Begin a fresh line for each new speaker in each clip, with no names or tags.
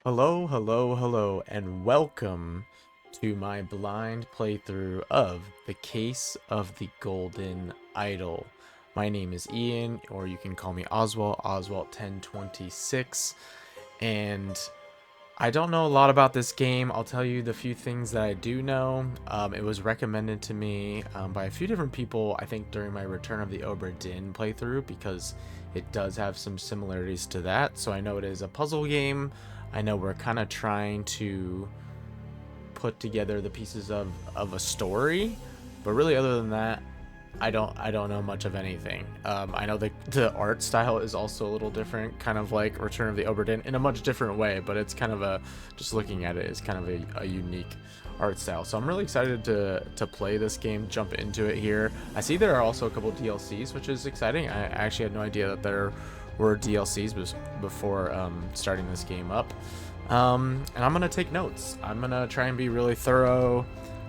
Hello, hello, hello, and welcome to my blind playthrough of The Case of the Golden Idol. My name is Ian, or you can call me Oswald, Oswald1026, and I don't know a lot about this game. I'll tell you the few things that I do know. It was recommended to me by a few different people, I think during my Return of the Obra Dinn playthrough, because it does have some similarities to that. So I know it is a puzzle game. I know we're kind of trying to put together the pieces of a story, but really other than that, I don't know much of anything. I know the art style is also a little different, kind of like Return of the Obra Dinn in a much different way, but it's kind of just looking at it is kind of a unique art style. So I'm really excited to play this game, jump into it here. I see there are also a couple DLCs, which is exciting. I actually had no idea that there were DLCs before starting this game up. And I'm gonna take notes. I'm gonna try and be really thorough.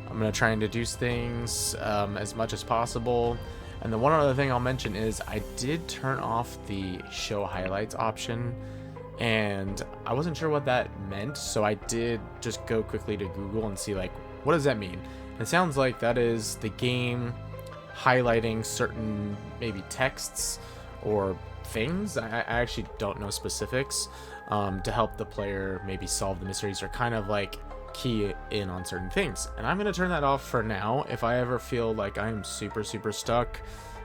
I'm going to try and deduce things as much as possible. And the one other thing I'll mention is I did turn off the show highlights option, and I wasn't sure what that meant, so I did just go quickly to Google and see, like, what does that mean? It sounds like that is the game highlighting certain maybe texts or things. I actually don't know specifics, to help the player maybe solve the mysteries or kind of like key in on certain things. And I'm going to turn that off for now. If I ever feel like I'm super stuck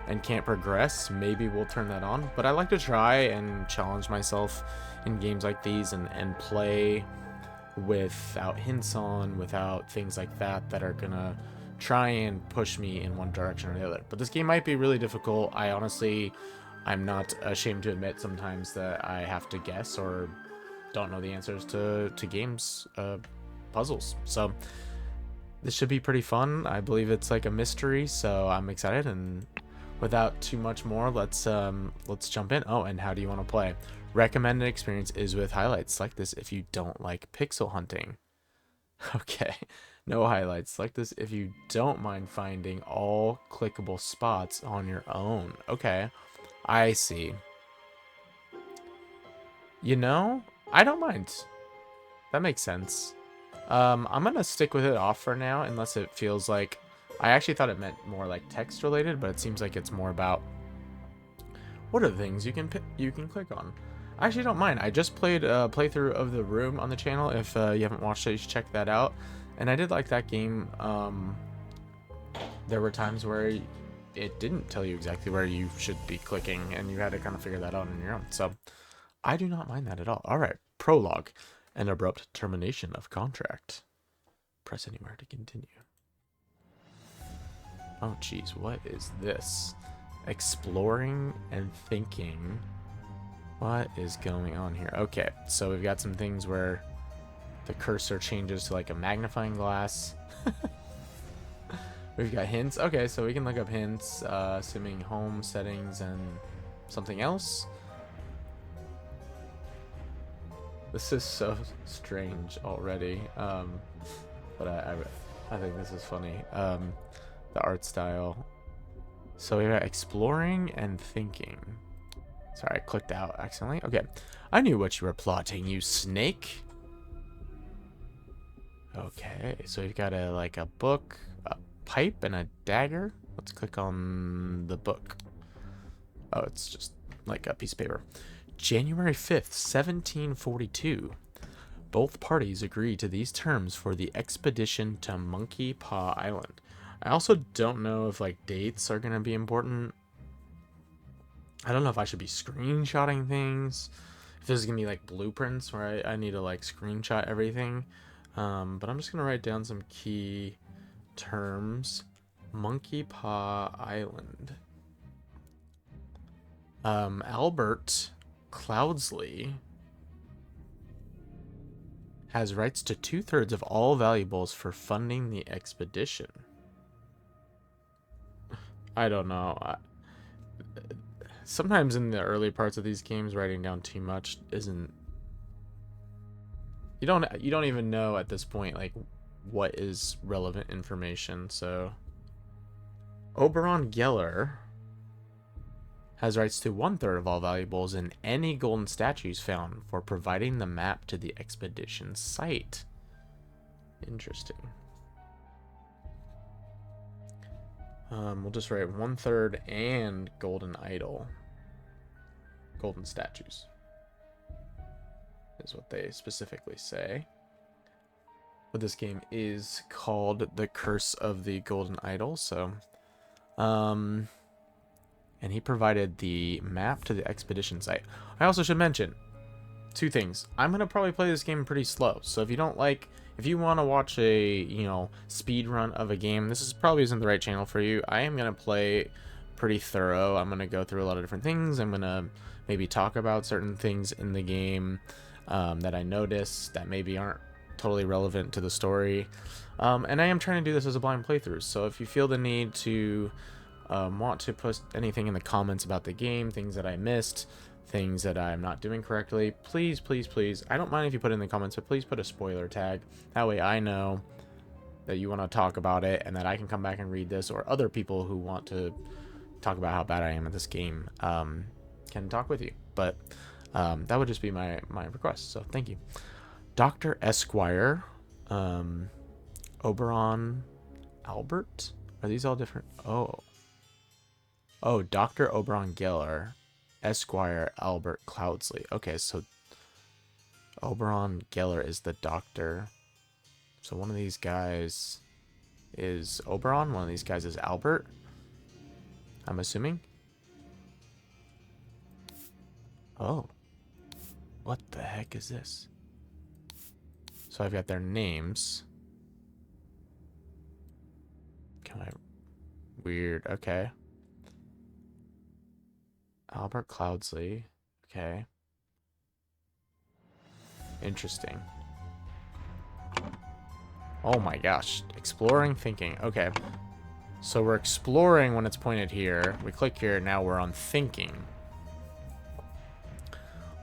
and can't progress, maybe we'll turn that on. But I like to try and challenge myself in games like these and play without hints on, without things like that are gonna try and push me in one direction or the other. But this game might be really difficult. I'm not ashamed to admit sometimes that I have to guess or don't know the answers to games puzzles. So this should be pretty fun. I believe it's like a mystery, so I'm excited. And without too much more, let's jump in. Oh, and how do you want to play? Recommended experience is with highlights. Select this if you don't like pixel hunting. Okay, no highlights. Select this if you don't mind finding all clickable spots on your own. Okay, I see. You know, I don't mind. That makes sense. I'm gonna stick with it off for now, unless it feels like... I actually thought it meant more like text related, but it seems like it's more about what are the things you can click on. I actually don't mind. I just played a playthrough of The Room on the channel. If you haven't watched it, you should check that out. And I did like that game. There were times where it didn't tell you exactly where you should be clicking, and you had to kind of figure that out on your own. So I do not mind that at all. All right, prologue. An abrupt termination of contract. Press anywhere to continue. Oh, geez, what is this? Exploring and thinking. What is going on here? Okay, so we've got some things where the cursor changes to like a magnifying glass. We've got hints. Okay, so we can look up hints, assuming home settings and something else. This is so strange already, but I think this is funny. The art style. So we got exploring and thinking. Sorry, I clicked out accidentally. Okay, I knew what you were plotting, you snake. Okay, so we've got a book, a pipe, and a dagger. Let's click on the book. Oh, it's just like a piece of paper. January 5th, 1742. Both parties agree to these terms for the expedition to Monkey Paw Island. I also don't know if like dates are gonna be important. I don't know if I should be screenshotting things. If this is gonna be like blueprints where I need to like screenshot everything. But I'm just gonna write down some key terms. Monkey Paw Island. Albert Cloudsley has rights to 2/3 of all valuables for funding the expedition. I don't know. Sometimes in the early parts of these games, writing down too much isn't... You don't even know at this point like what is relevant information. So Oberon Geller Has rights to 1/3 of all valuables and any golden statues found for providing the map to the expedition site. Interesting. We'll just write 1/3 and golden idol. Golden statues is what they specifically say. But this game is called The Curse of the Golden Idol, so and he provided the map to the expedition site. I also should mention two things. I'm gonna probably play this game pretty slow, so if you want to watch a speed run of a game, this is probably isn't the right channel for you. I am gonna play pretty thorough. I'm gonna go through a lot of different things. I'm gonna maybe talk about certain things in the game that I noticed that maybe aren't totally relevant to the story, and I am trying to do this as a blind playthrough, so if you feel the need to want to post anything in the comments about the game, things that I missed, things that I'm not doing correctly, please, I don't mind if you put it in the comments, but please put a spoiler tag. That way I know that you want to talk about it and that I can come back and read this, or other people who want to talk about how bad I am at this game can talk with you. But that would just be my request, so thank you. Dr. Esquire, Oberon, Albert? Are these all different? Oh, Dr. Oberon Geller, Esquire, Albert Cloudsley. Okay, so Oberon Geller is the doctor. So one of these guys is Oberon, one of these guys is Albert, I'm assuming. Oh. What the heck is this? So I've got their names. Weird, okay. Albert Cloudsley, okay. Interesting. Oh my gosh, exploring thinking, okay. So we're exploring when it's pointed here. We click here, now we're on thinking.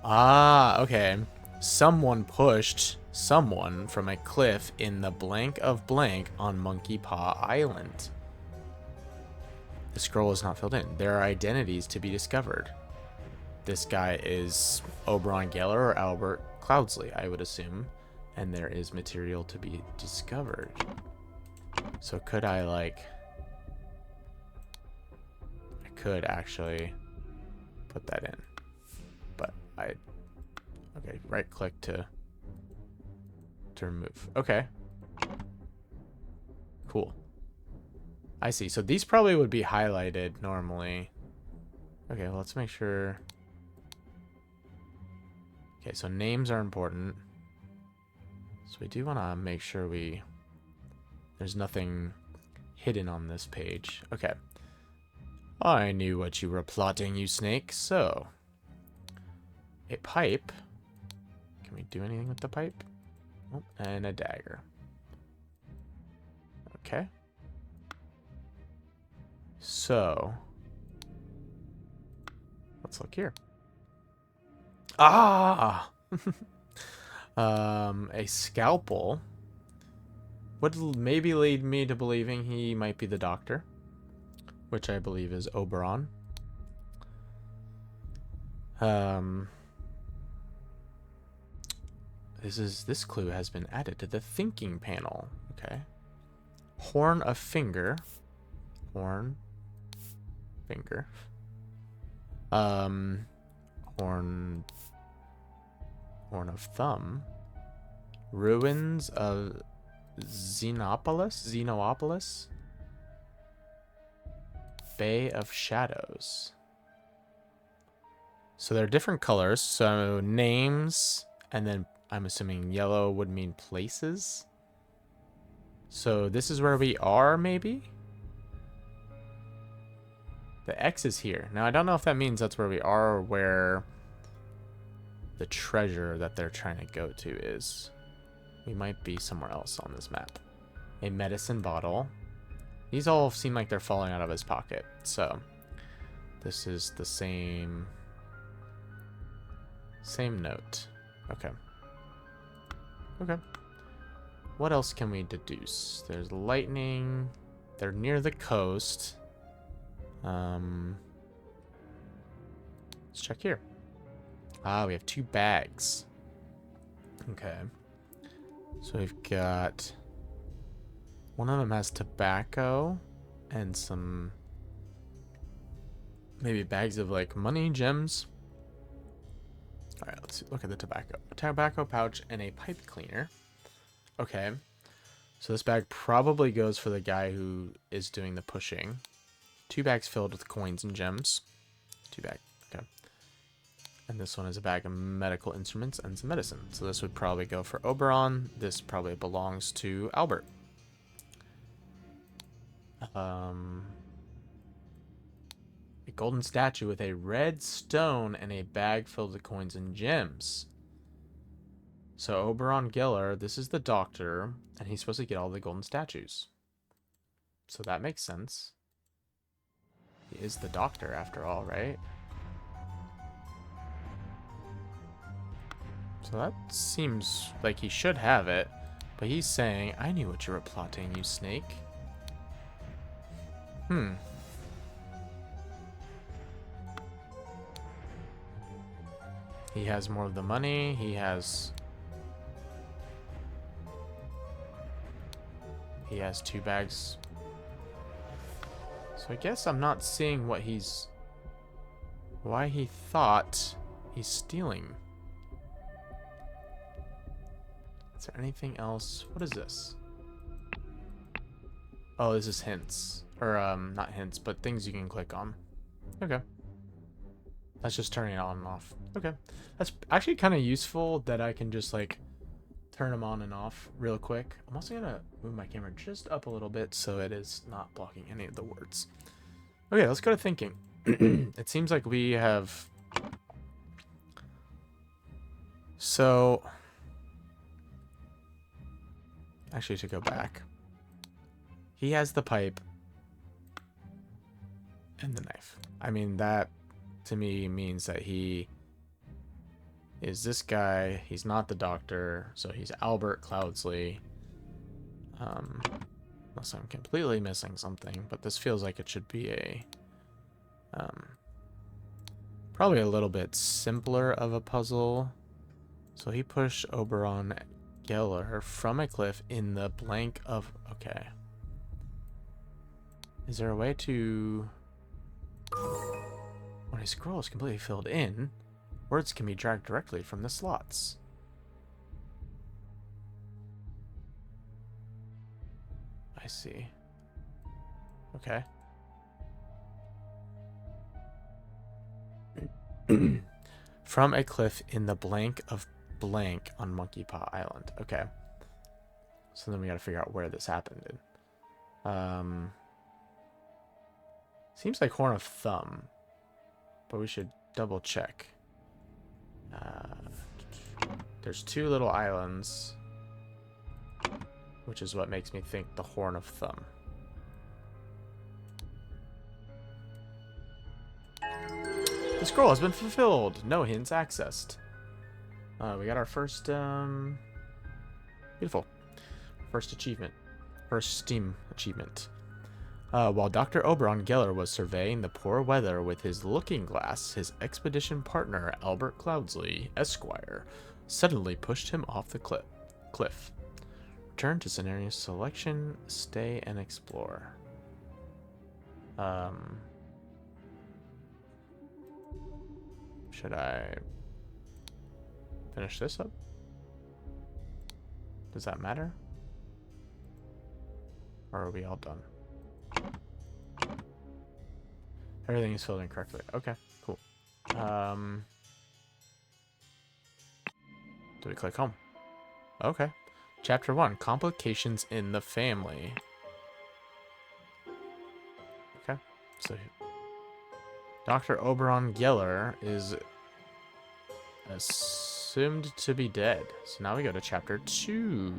Ah, okay. Someone pushed someone from a cliff in the blank of blank on Monkey Paw Island. The scroll is not filled in. There are identities to be discovered. This guy is Oberon Geller or Albert Cloudsley, I would assume. And there is material to be discovered. So could I could actually put that in. But okay, right click to remove. Okay. Cool. I see. So these probably would be highlighted normally. Okay, well, let's make sure. Okay, so names are important. So we do want to make sure there's nothing hidden on this page. Okay. I knew what you were plotting, you snake. So, a pipe. Can we do anything with the pipe? Oh, and a dagger. Okay. So, let's look here. Ah! A scalpel would maybe lead me to believing he might be the doctor, which I believe is Oberon. This clue has been added to the thinking panel. Okay. Horn of finger. Horn. Finger. Horn of thumb. Ruins of Xenopolis. Bay of Shadows. So they're different colors. So names, and then I'm assuming yellow would mean places. So this is where we are, maybe? The X is here. Now, I don't know if that means that's where we are or where the treasure that they're trying to go to is. We might be somewhere else on this map. A medicine bottle. These all seem like they're falling out of his pocket. So, this is the same note. Okay. Okay. What else can we deduce? There's lightning. They're near the coast. Let's check here. Ah, we have 2 bags. Okay. So we've got... One of them has tobacco and some... maybe bags of, like, money, gems. Alright, let's look at the tobacco. A tobacco pouch and a pipe cleaner. Okay. So this bag probably goes for the guy who is doing the pushing. 2 bags filled with coins and gems. 2 bags. Okay. And this one is a bag of medical instruments and some medicine. So this would probably go for Oberon. This probably belongs to Albert. A golden statue with a red stone and a bag filled with coins and gems. So Oberon Geller, this is the doctor, and he's supposed to get all the golden statues. So that makes sense. He is the doctor after all, right? So that seems like he should have it, but he's saying, I knew what you were plotting, you snake. He has more of the money. He has 2 bags. So I guess I'm not seeing what he's... why he thought he's stealing. Is there anything else? What is this? Oh, this is hints. Or, not hints, but things you can click on. Okay. That's just turning it on and off. Okay. That's actually kind of useful that I can just, like, turn them on and off real quick. I'm also going to move my camera just up a little bit so it is not blocking any of the words. Okay, let's go to thinking. It seems like we have... So... Actually, to go back. He has the pipe and the knife. I mean, that to me means that he is this guy. He's not the doctor, so he's Albert Cloudsley. Unless I'm completely missing something, but this feels like it should be a probably a little bit simpler of a puzzle. So he pushed Oberon Geller from a cliff in the blank of... Okay. Is there a way to... When a scroll is completely filled in, words can be dragged directly from the slots. I see. Okay. From a cliff in the blank of blank on Monkey Paw Island. Okay. So then we gotta figure out where this happened. Seems like Horn of Thumb, but we should double check. There's 2 little islands, which is what makes me think the Horn of Thumb. The scroll has been fulfilled. No hints accessed. We got our first, beautiful. First achievement. First Steam achievement. While Dr. Oberon Geller was surveying the poor weather with his looking glass, his expedition partner, Albert Cloudsley, Esquire, suddenly pushed him off the cliff. Return to scenario selection, stay and explore. Should I finish this up? Does that matter? Or are we all done? Everything is filled in correctly. Okay, cool. Do we click home? Okay. Chapter 1, Complications in the Family. Okay, so Dr. Oberon Geller is assumed to be dead. So now we go to Chapter 2.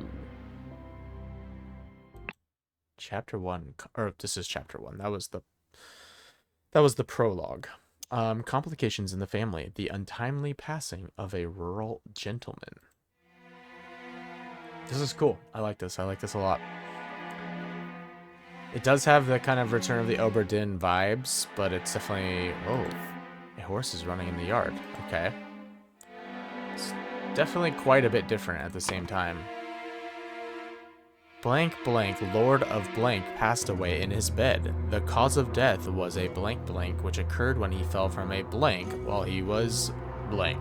Chapter 1, or this is Chapter 1. That was the prologue. Complications in the Family. The untimely passing of a rural gentleman. This is cool. I like this. I like this a lot. It does have the kind of Return of the Obra Dinn vibes, but it's definitely... Whoa. A horse is running in the yard. Okay. It's definitely quite a bit different at the same time. Blank blank, Lord of blank, passed away in his bed. The cause of death was a blank blank, which occurred when he fell from a blank while he was blank.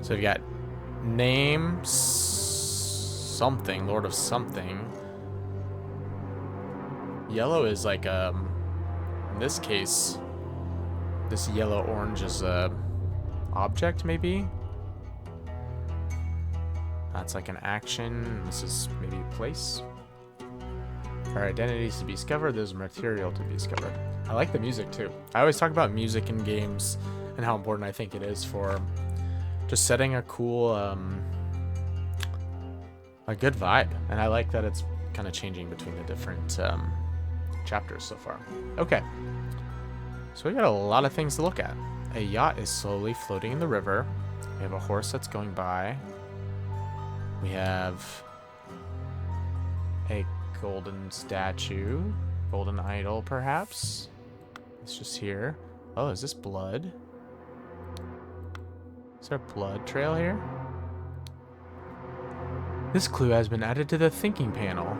So you got name something, Lord of something. Yellow is like, in this case, this yellow-orange is a object, maybe? That's like an action. This is maybe a place. Our identities to be discovered. There's material to be discovered. I like the music too. I always talk about music in games and how important I think it is for just setting a cool, a good vibe. And I like that it's kind of changing between the different chapters so far. Okay. So we got a lot of things to look at. A yacht is slowly floating in the river. We have a horse that's going by. We have a golden statue, golden idol perhaps. It's just here. Oh, is this blood? Is there a blood trail here? This clue has been added to the thinking panel.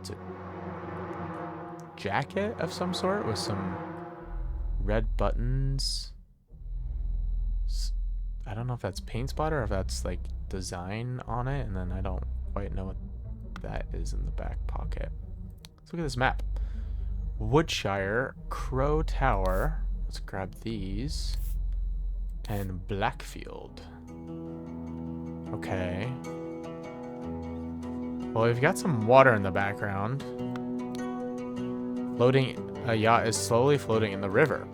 It's a jacket of some sort with some red buttons. I don't know if that's paint spot or if that's like design on it, and then I don't quite know what that is in the back pocket. Let's look at this map. Woodshire, Crow Tower. Let's grab these. And Blackfield. Okay. Well, we've got some water in the background. A yacht is slowly floating in the river.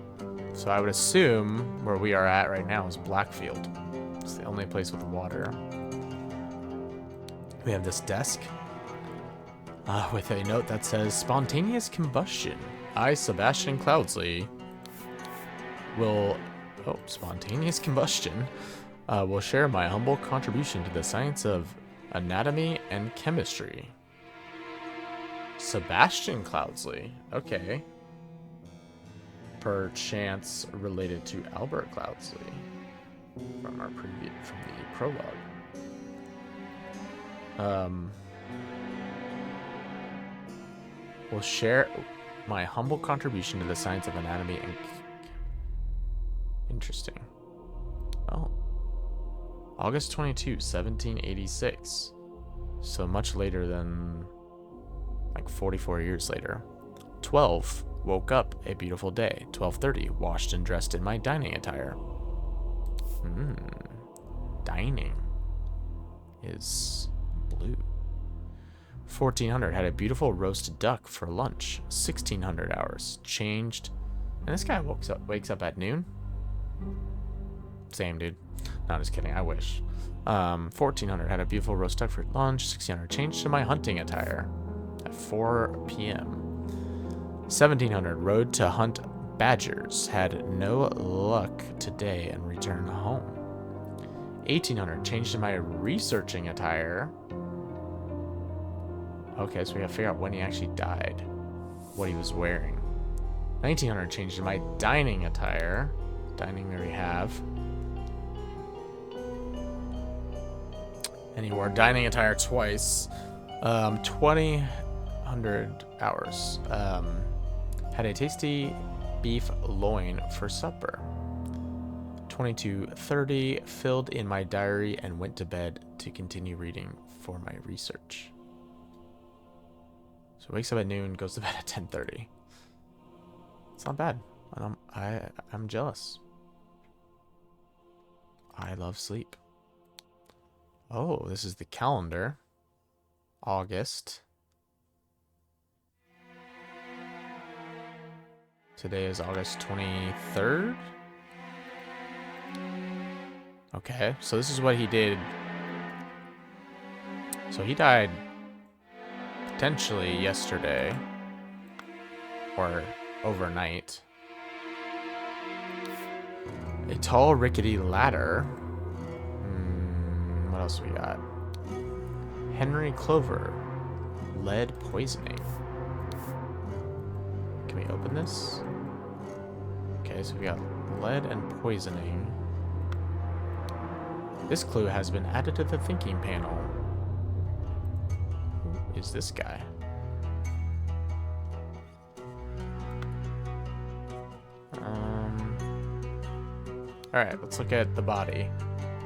So I would assume where we are at right now is Blackfield. It's the only place with water. We have this desk with a note that says, spontaneous combustion. I, Sebastian Cloudsley, will... Oh, spontaneous combustion. Will share my humble contribution to the science of anatomy and chemistry. Sebastian Cloudsley. Okay. Perchance related to Albert Cloudsley from the prologue. Will share my humble contribution to the science of anatomy and interesting. Oh. August 22, 1786. So much later than like 44 years later. 12. Woke up a beautiful day. 12:30. Washed and dressed in my dining attire. Dining is blue. 1400. Had a beautiful roast duck for lunch. 1600 hours. Changed. And this guy wakes up at noon. Same dude. No, just kidding. I wish. 1400. Had a beautiful roast duck for lunch. 1600. Changed to my hunting attire at 4 p.m. 1700, rode to hunt badgers, had no luck today and returned home. 1800, changed to my researching attire. Okay, so we gotta figure out when he actually died, what he was wearing. 1900, changed to my dining attire. Dining there we have. And he wore dining attire twice. 2000 hours. Had a tasty beef loin for supper. 22:30, filled in my diary and went to bed to continue reading for my research. So wakes up at noon, goes to bed at 10:30. It's not bad. I'm jealous. I love sleep. Oh, this is the calendar. August. Today is August 23rd. Okay, so this is what he did. So he died potentially yesterday or overnight. A tall, rickety ladder. What else we got? Henry Clover. Lead poisoning. Can we open this? Okay, so we got lead and poisoning. This clue has been added to the thinking panel. Who is this guy? Alright, let's look at the body.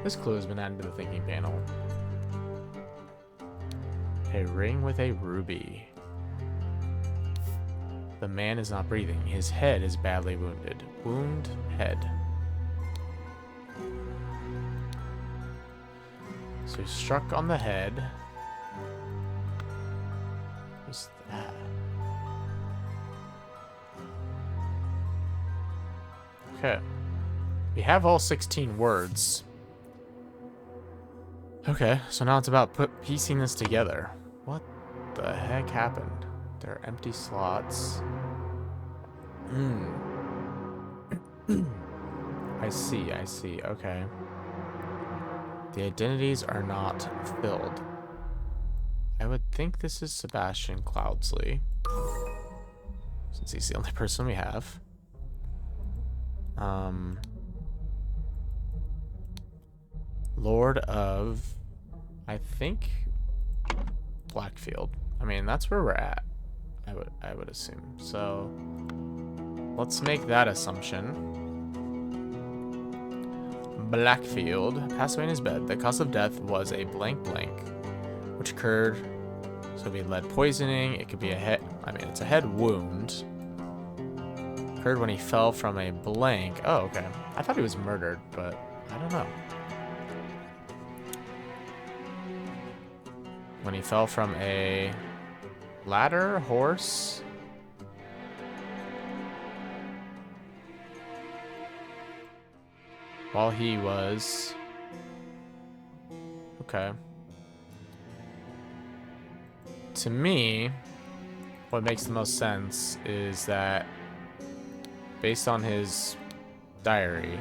This clue has been added to the thinking panel. A ring with a ruby. The man is not breathing. His head is badly wounded. Wound head. So he's struck on the head. What's that? Okay. We have all 16 words. Okay, so now it's about piecing this together. What the heck happened? There are empty slots. I see, okay. The identities are not filled. I would think this is Sebastian Cloudsley, since he's the only person we have. Lord of, I think, Blackfield. I mean, that's where we're at. I would assume. So let's make that assumption. Blackfield passed away in his bed. The cause of death was a blank blank, which occurred. So it'd be lead poisoning. It could be a head. I mean, it's a head wound. Occurred when he fell from a blank. Oh, okay. I thought he was murdered, but I don't know. When he fell from a ladder, horse. While he was... Okay. To me, what makes the most sense is that based on his diary,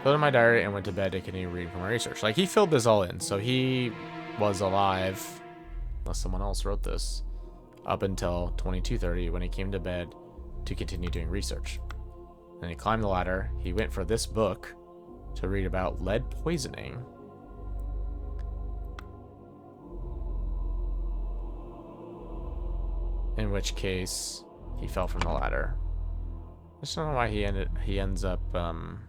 filled in my diary and went to bed to continue reading for my research. Like, he filled this all in, so he was alive, unless someone else wrote this, up until 22:30 when he came to bed to continue doing research. And he climbed the ladder. He went for this book to read about lead poisoning. In which case, he fell from the ladder. I just don't know why he ends up on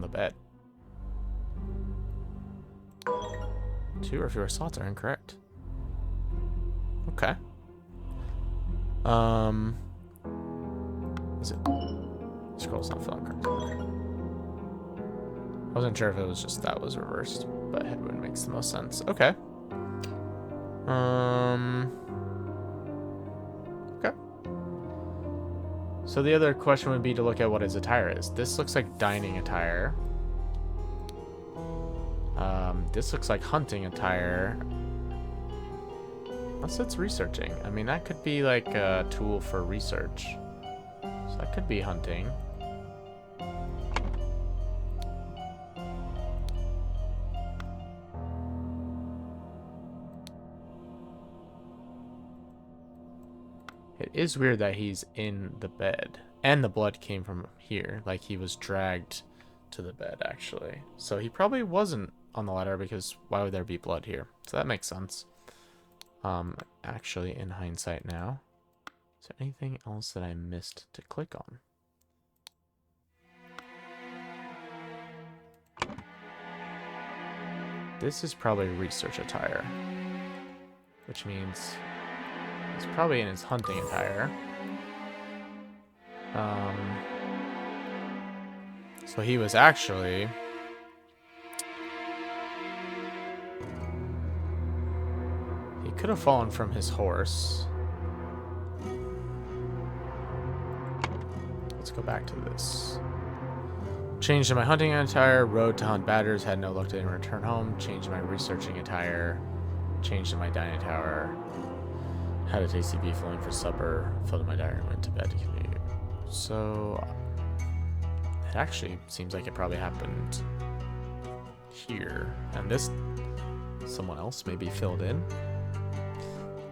the bed. 2 or fewer slots are incorrect. Okay. Is it? Scroll's not filling correctly. I wasn't sure if it was just that was reversed, but headwind makes the most sense. Okay. Okay. So the other question would be to look at what his attire is. This looks like dining attire. This looks like hunting attire. Unless it's researching. I mean, that could be like a tool for research. So that could be hunting. It is weird that he's in the bed. And the blood came from here. Like, he was dragged to the bed, actually. So he probably wasn't on the ladder, because why would there be blood here? So that makes sense. Actually, in hindsight now, is there anything else that I missed to click on? This is probably research attire, which means he's probably in his hunting attire. So he was actually... He could have fallen from his horse. Let's go back to this. Changed to my hunting attire, rode to hunt batters, had no luck to return home, changed my researching attire, changed to my dining tower, had a tasty beef loin for supper, filled in my diary, and went to bed to continue. So, it actually seems like it probably happened here. And this, someone else maybe filled in.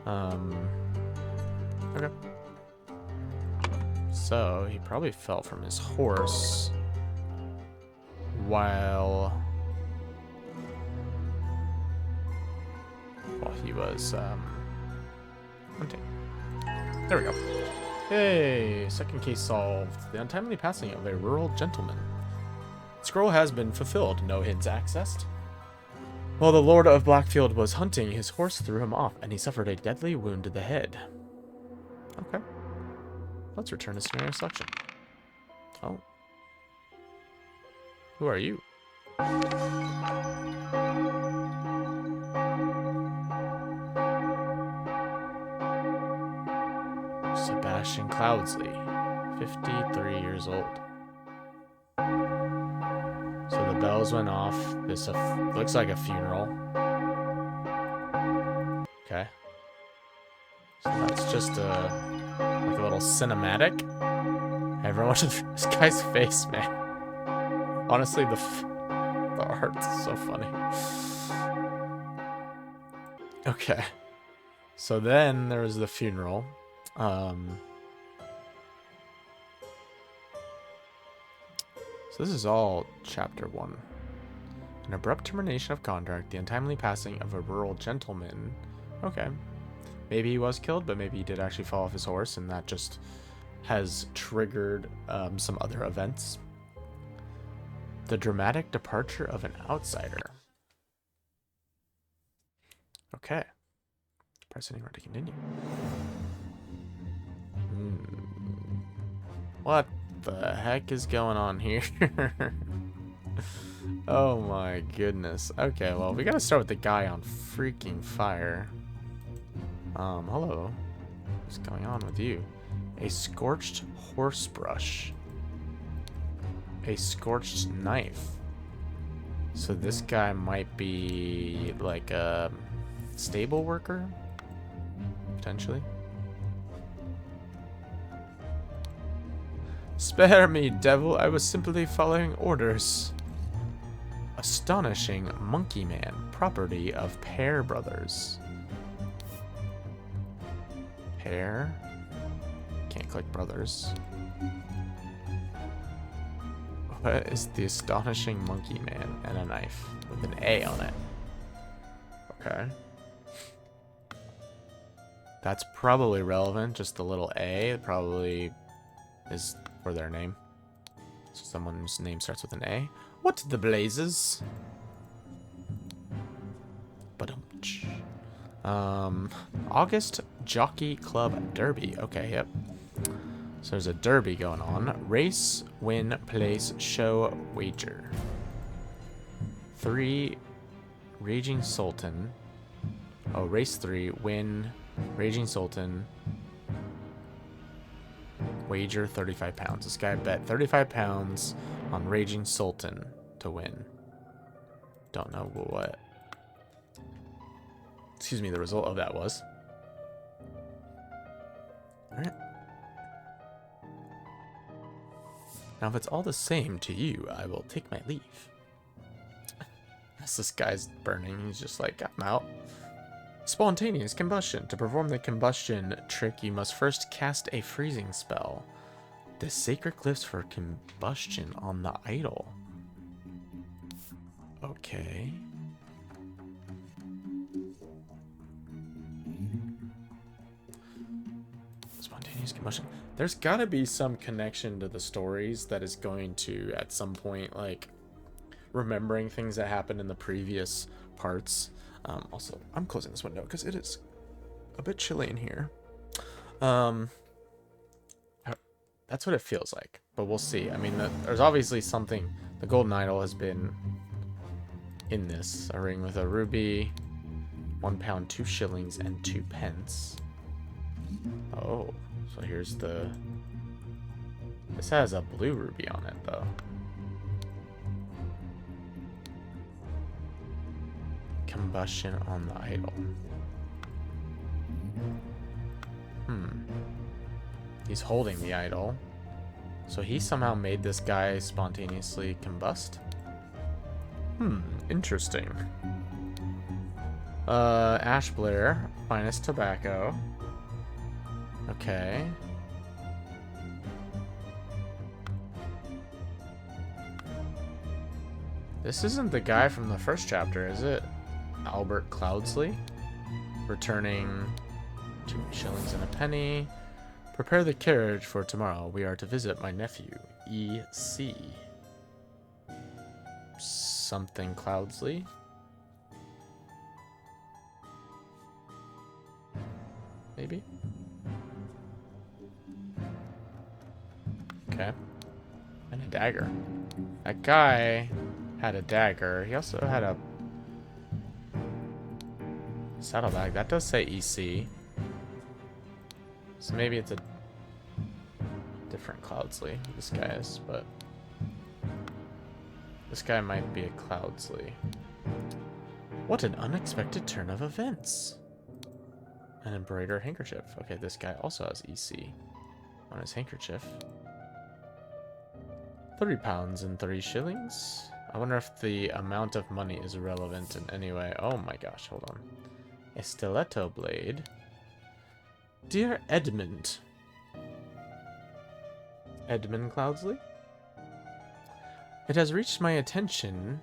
Okay. So, he probably fell from his horse while he was, hunting. There we go. Hey, second case solved. The untimely passing of a rural gentleman. Scroll has been fulfilled. No hints accessed. While the Lord of Blackfield was hunting, his horse threw him off, and he suffered a deadly wound to the head. Okay. Let's return to scenario selection. Oh. Who are you? Sebastian Cloudsley, 53 years old. So the bells went off. This looks like a funeral. Okay. So that's just like a little cinematic. Everyone, this guy's face, man. Honestly, the art's so funny. Okay. So then there was the funeral. So this is all chapter 1. An abrupt termination of contract, the untimely passing of a rural gentleman. Okay. Maybe he was killed, but maybe he did actually fall off his horse, and that just has triggered some other events. The dramatic departure of an outsider. Okay. Press anywhere to continue. What the heck is going on here? Oh my goodness. Okay, well, we gotta start with the guy on freaking fire. Hello. What's going on with you? A scorched horse brush. A scorched knife. So this guy might be like a stable worker? Potentially. Spare me, devil. I was simply following orders. Astonishing Monkey Man, property of Pear Brothers. Pear? Can't click Brothers. What is the Astonishing Monkey Man and a knife with an A on it? Okay. That's probably relevant, just the little A probably is for their name. So someone's name starts with an A. What the blazes? August Jockey Club Derby. Okay, yep. So there's a derby going on. Race, win, place, show, wager. 3, Raging Sultan. Oh, race 3, win, Raging Sultan. Wager 35 pounds. This guy bet 35 pounds on Raging Sultan to win. Don't know what. Excuse me, the result of that was. Alright. Now, if it's all the same to you, I will take my leave. As this guy's burning, he's just like, I'm out. Spontaneous combustion. To perform the combustion trick, you must first cast a freezing spell. The sacred glyphs for combustion on the idol. Okay. Spontaneous combustion. There's gotta be some connection to the stories that is going to, at some point, like, remembering things that happened in the previous parts. Also, I'm closing this window because it is a bit chilly in here. That's what it feels like, but we'll see. I mean, there's obviously something. The golden idol has been in this. A ring with a ruby, 1 pound, 2 shillings, and 2 pence. Oh, so here's the... This has a blue ruby on it, though. Combustion on the idol. He's holding the idol. So he somehow made this guy spontaneously combust? Interesting. Ash Blair, finest tobacco. Okay. This isn't the guy from the first chapter, is it? Albert Cloudsley? Returning 2 shillings and a penny. Prepare the carriage for tomorrow. We are to visit my nephew, E.C. Something Cloudsley. Maybe? Okay. And a dagger. That guy had a dagger. He also had a saddlebag. That does say EC. So maybe it's a different Cloudsley. This guy is, but this guy might be a Cloudsley. What an unexpected turn of events. An embroidered handkerchief. Okay, this guy also has EC on his handkerchief. £30 and 3 shillings. I wonder if the amount of money is relevant in any way. Oh my gosh, hold on. A stiletto blade. Dear Edmund. Edmund Cloudsley? It has reached my attention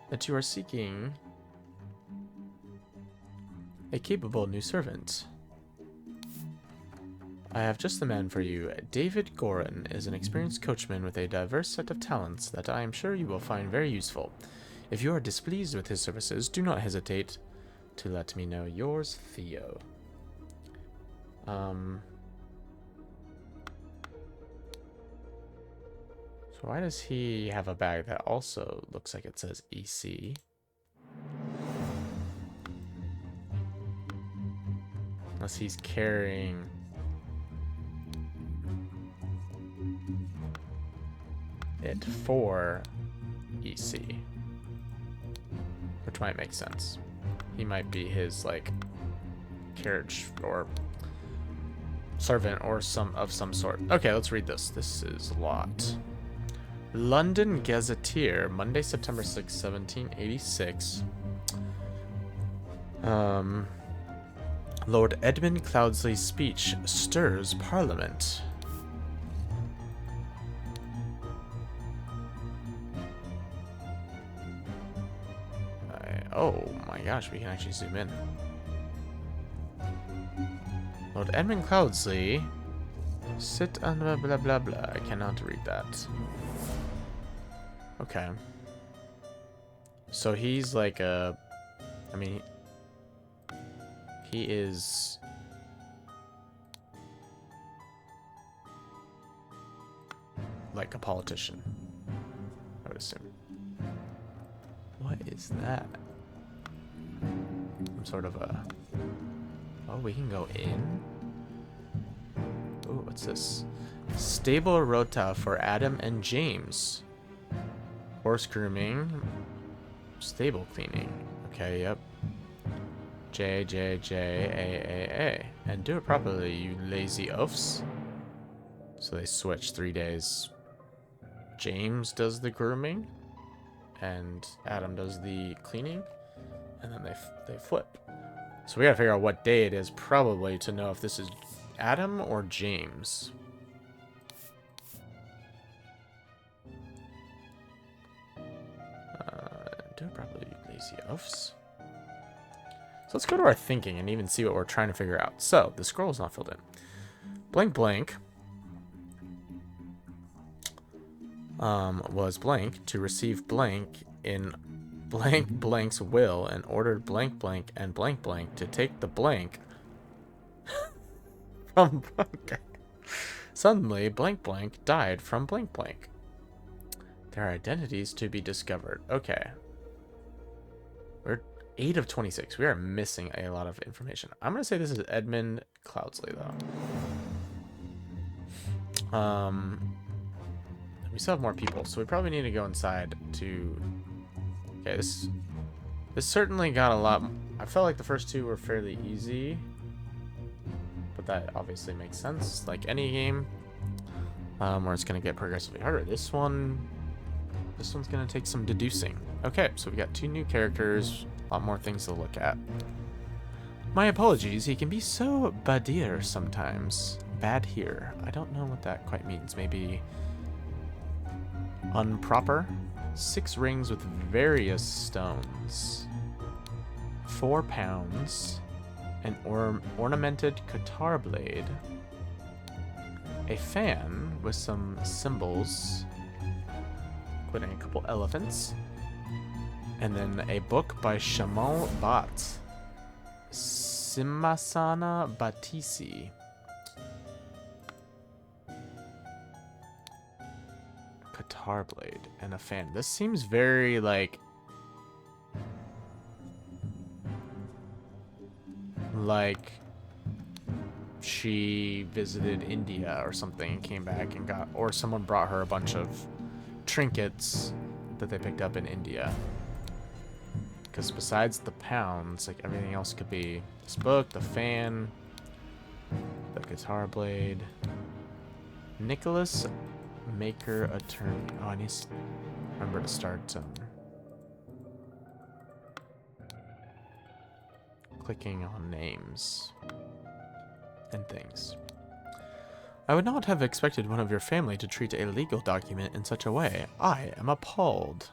that you are seeking a capable new servant. I have just the man for you. David Gorin is an experienced coachman with a diverse set of talents that I am sure you will find very useful. If you are displeased with his services, do not hesitate to let me know. Yours, Theo. So why does he have a bag that also looks like it says EC? Unless he's carrying it for EC. Which might make sense. He might be his, like, carriage or servant or some sort. Okay, let's read this. This is a lot. London Gazetteer, Monday, September 6, 1786. Lord Edmund Cloudsley's speech stirs Parliament. Oh my gosh, we can actually zoom in. Lord Edmund Cloudsley, sit on blah blah blah blah. I cannot read that. Okay. So he's like a... I mean... He is... like a politician, I would assume. What is that? Some sort of a... Oh, we can go in? Oh, what's this? Stable rota for Adam and James. Horse grooming. Stable cleaning. Okay, yep. J, J, J, A, A, A. And do it properly, you lazy oafs. So they switch 3 days. James does the grooming. And Adam does the cleaning. And then they flip. So we gotta figure out what day it is, probably, to know if this is Adam or James. Do it properly, you lazy oafs. So let's go to our thinking and even see what we're trying to figure out. So, the scroll is not filled in. Blank blank was blank to receive blank in blank blank's will and ordered blank blank and blank blank to take the blank from blank. Suddenly, blank blank died from blank blank. Their identities to be discovered. Okay. We're 8 of 26. We are missing a lot of information. I'm going to say this is Edmund Cloudsley, though. We still have more people, so we probably need to go inside to... Okay, this certainly got a lot... I felt like the first two were fairly easy. But that obviously makes sense, like any game. Where it's going to get progressively harder. This one's going to take some deducing. Okay, so we got 2 new characters. A lot more things to look at. My apologies, he can be so badir sometimes. Bad here. I don't know what that quite means. Maybe unproper? 6 rings with various stones. 4 pounds. An ornamented guitar blade. A fan with some symbols, including a couple elephants. And then a book by Shamal Bat. Simhasana Batisi. Guitar blade and a fan. This seems very like she visited India or something and came back and got, or someone brought her a bunch of trinkets that they picked up in India. Because besides the pounds, like everything else could be this book, the fan, the guitar blade. Nicholas Maker Attorney. Oh, I need to remember to start clicking on names and things. I would not have expected one of your family to treat a legal document in such a way. I am appalled.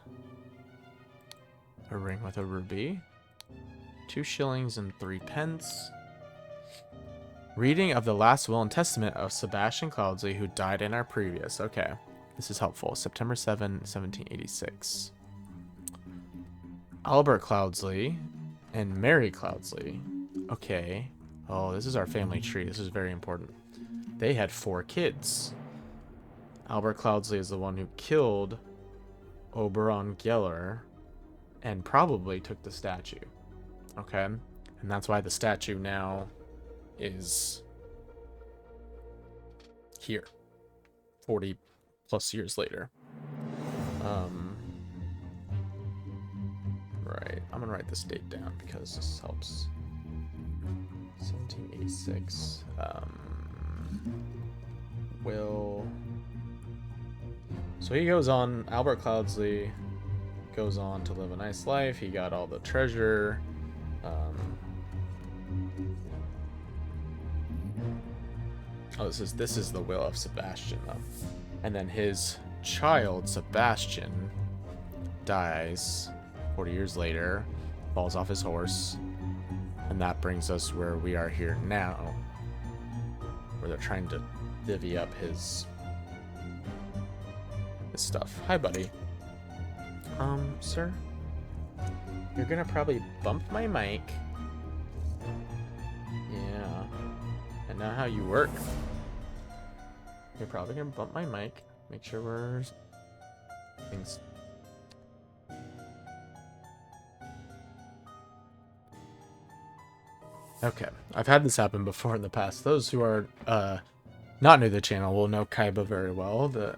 A ring with a ruby. 2 shillings and 3 pence. Reading of the last will and testament of Sebastian Cloudsley, who died in our previous. Okay, this is helpful. September 7, 1786. Albert Cloudsley and Mary Cloudsley. Okay. Oh, this is our family tree. This is very important. They had 4 kids. Albert Cloudsley is the one who killed Oberon Geller and probably took the statue. Okay? And that's why the statue now is here 40 plus years later. Right, I'm gonna write this date down because this helps. 1786. So he goes on, Albert Cloudsley goes on to live a nice life. He got all the treasure. Oh, this is the will of Sebastian, though. And then his child, Sebastian, dies 40 years later, falls off his horse, and that brings us where we are here now, where they're trying to divvy up his stuff. Hi, buddy. Sir? You're gonna probably bump my mic. Yeah. And now how you work. You're probably gonna bump my mic. Make sure we're things. Okay, I've had this happen before in the past. Those who are not new to the channel will know Kaiba very well. The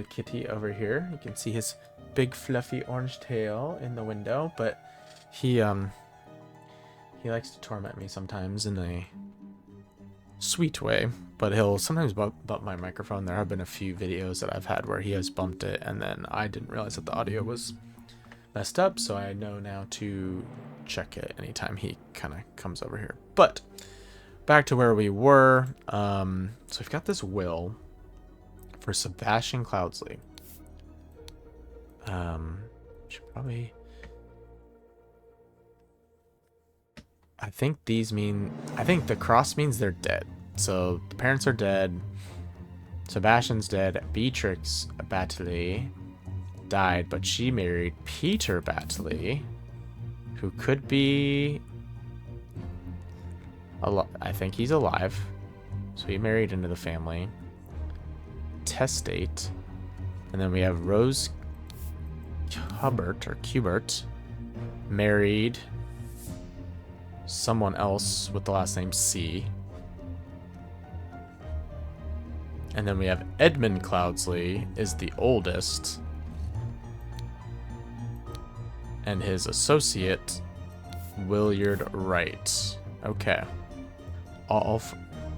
kitty over here. You can see his big fluffy orange tail in the window, but he likes to torment me sometimes in a sweet way, but he'll sometimes bump my microphone. There have been a few videos that I've had where he has bumped it, and then I didn't realize that the audio was messed up, so I know now to check it anytime he kind of comes over here. But back to where we were. So we've got this will for Sebastian Cloudsley. Should probably, I think the cross means they're dead. So the parents are dead. Sebastian's dead. Beatrix Batley died, but she married Peter Batley, who could be I think he's alive. So he married into the family. Testate. And then we have Rose Kubert married someone else with the last name C. And then we have Edmund Cloudsley is the oldest. And his associate, Williard Wright. Okay. All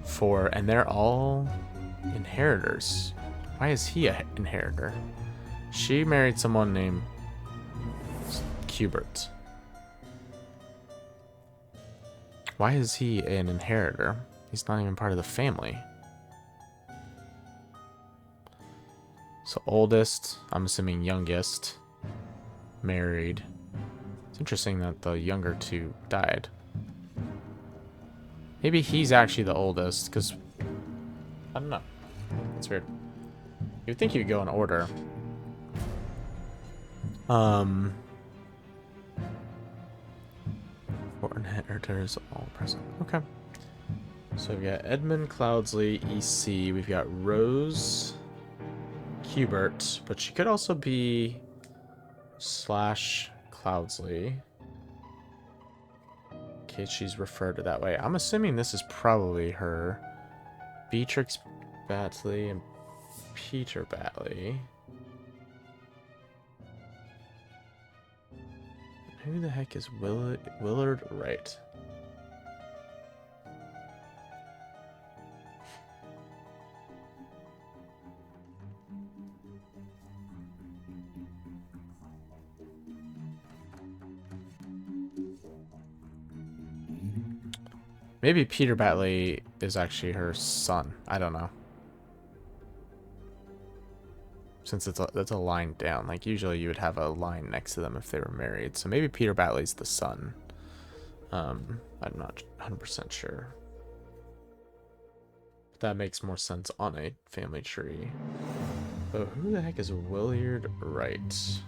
4, and they're all inheritors. Why is he an inheritor? She married someone named Kubert. Why is he an inheritor? He's not even part of the family. So oldest, I'm assuming youngest, married. It's interesting that the younger two died. Maybe he's actually the oldest, because I don't know. That's weird. You'd think you'd go in order. Four inheritors all present. Okay. So we've got Edmund Cloudsley, EC. We've got Rose Hubert, but she could also be slash Cloudsley. In case she's referred to that way. I'm assuming this is probably her. Beatrix Batley and Peter Batley. Who the heck is Willard Wright? Maybe Peter Batley is actually her son. I don't know. Since that's a line down. Like, usually you would have a line next to them if they were married. So maybe Peter Batley's the son. I'm not 100% sure. But that makes more sense on a family tree. But who the heck is Willard Wright?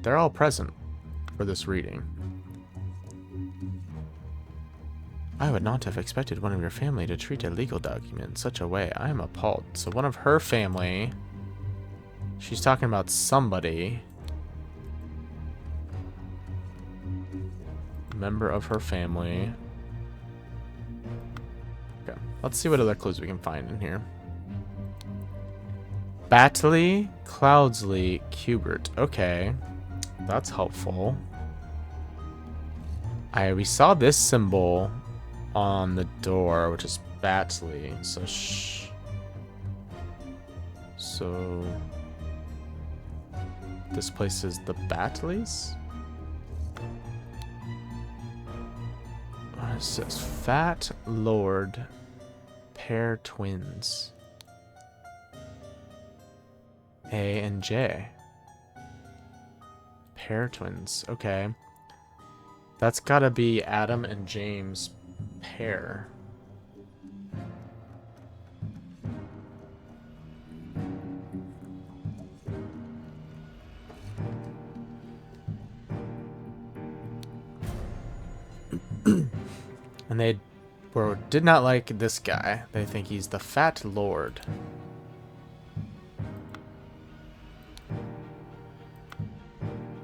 They're all present for this reading. I would not have expected one of your family to treat a legal document in such a way. I am appalled. So one of her family... She's talking about somebody. Member of her family. Okay. Let's see what other clues we can find in here. Batley, Cloudsley, Hubert. Okay. That's helpful. We saw this symbol on the door, which is Batley. So this place is the Batleys? It says Fat Lord Pair Twins. A and J. Pair Twins. Okay. That's gotta be Adam and James pair. And they did not like this guy. They think he's the Fat Lord.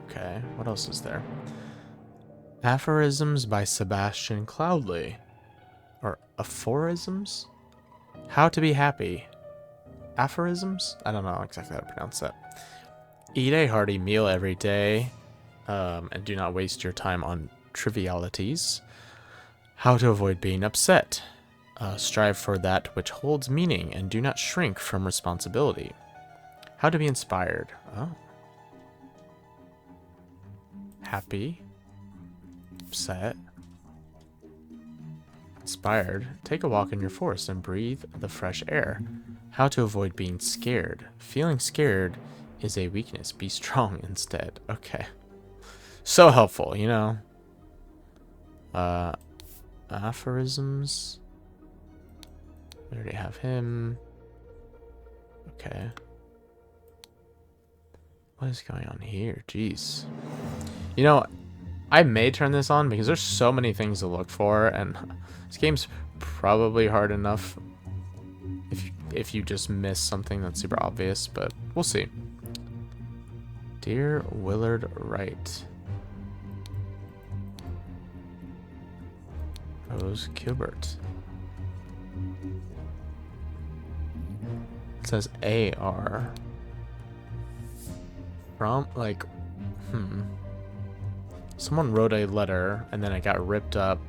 Okay, what else is there? Aphorisms by Sebastian Cloudley. Or aphorisms? How to be happy. Aphorisms? I don't know exactly how to pronounce that. Eat a hearty meal every day, and do not waste your time on trivialities. How to avoid being upset. Strive for that which holds meaning, and do not shrink from responsibility. How to be inspired. Oh. Happy. Upset. Inspired. Take a walk in your forest and breathe the fresh air. How to avoid being scared. Feeling scared is a weakness. Be strong instead. Okay. So helpful, you know. Aphorisms. We already have him. Okay. What is going on here? Jeez. You know, I may turn this on because there's so many things to look for, and this game's probably hard enough if you just miss something that's super obvious, but we'll see. Dear Willard Wright. Rose Gilbert. It says AR. From, like, someone wrote a letter and then it got ripped up